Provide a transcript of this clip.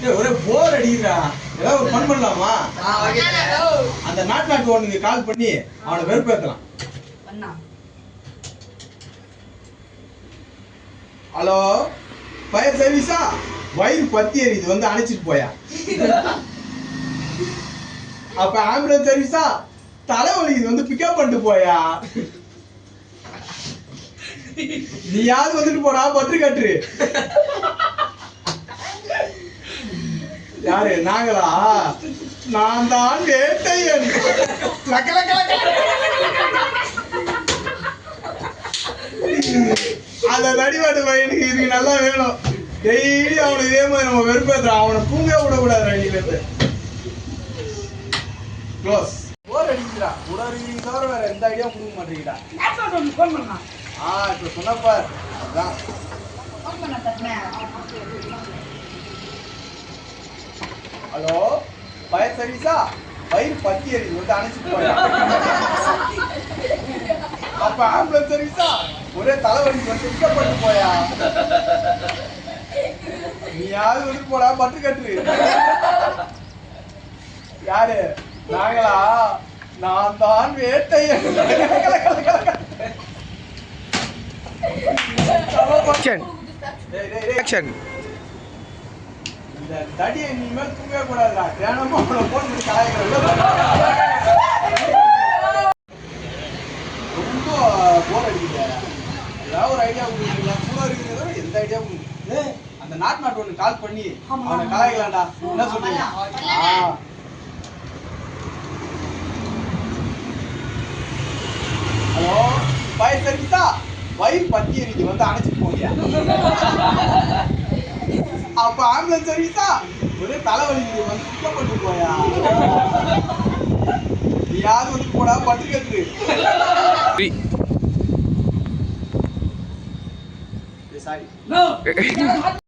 ஒரே போர் அடிக்கிறா. ஏதாவது ஒரு ஃபன் பண்ணலாமா? அந்த நாட்டு ஒண்ணுக்கு கால் பண்ணி அவனை வெறுப்பேத்தலாம். ஹலோ, ஃபயர் சர்வீஸா? வயிறு பத்தி எரியுது, வந்து அணைச்சிட்டு போயா. அப்ப ஆம்புலன்ஸ் சர்வீஸா? தலைவலிக்குது, வந்து பிக்கப் பண்ணிட்டு போயா. நீயாவது வந்துட்டு போடா, பத்திரி கட்டுரு. யாரு? நாங்களா? நான் தான் வேட்டையன். அந்த நடிவாட்டு பையனுக்கு இதுக்கு நல்லா வேணும். டெய்லி அவனுக்கு இதே மாதிரி நம்ம வெறுப்பேற்றுறோம். அவனை தூங்க விடக்கூடாது. அடிக்கிறது க்ளோஸ். போர் அடிக்கிறா. உடறி தவிர வேற எந்த ஐடியா கொடுக்க மாட்டேங்கிறா. இப்ப சொன்னப்ப அதான். ஹலோ, ஃபயர் சர்வீஸா? வயிறு பத்தி எரியுது, வந்து அணைச்சிட்டு போயா. அப்ப ஆம்புலன்ஸ் சர்வீஸா? ஒரே தலைவலிக்கு, வந்து பிக்கப் பண்ணிட்டு போயா. நீயாவது வந்துட்டு போடா, பட்டு கட்டுரு. யாரு? நாங்களா? நான் தான் வேட்டையன். இந்த தடியை இனிமேல் தூங்கவே கூடாதுடா. தினமும் அவனை போன் பண்ணி கலாய்க்கிறேன். ரொம்ப போர் அடிக்குது. ஏதாவது ஒரு ஐடியா கொடுக்குறீங்களா? கூட இருக்கிறதோ எந்த ஐடியா கொடுக்குது? அந்த நாட்டு ஒன்று கால் பண்ணி அவனை கலாய்க்கலாம்டா. என்ன சொல்றீங்க? ஹலோ, ஃபயர் சர்வீஸா? வயிறு பத்தி எரியுது, வந்து அணைச்சிட்டு போறியா. அப்ப ஆம்புலன்ஸ் சர்வீஸா? ஒரே தலைவலிக்குது, வந்து பிக்கப் பண்ணிட்டு போயா. நீயாவது வந்து போடா, பட்டு கட்டுரு. சாரி.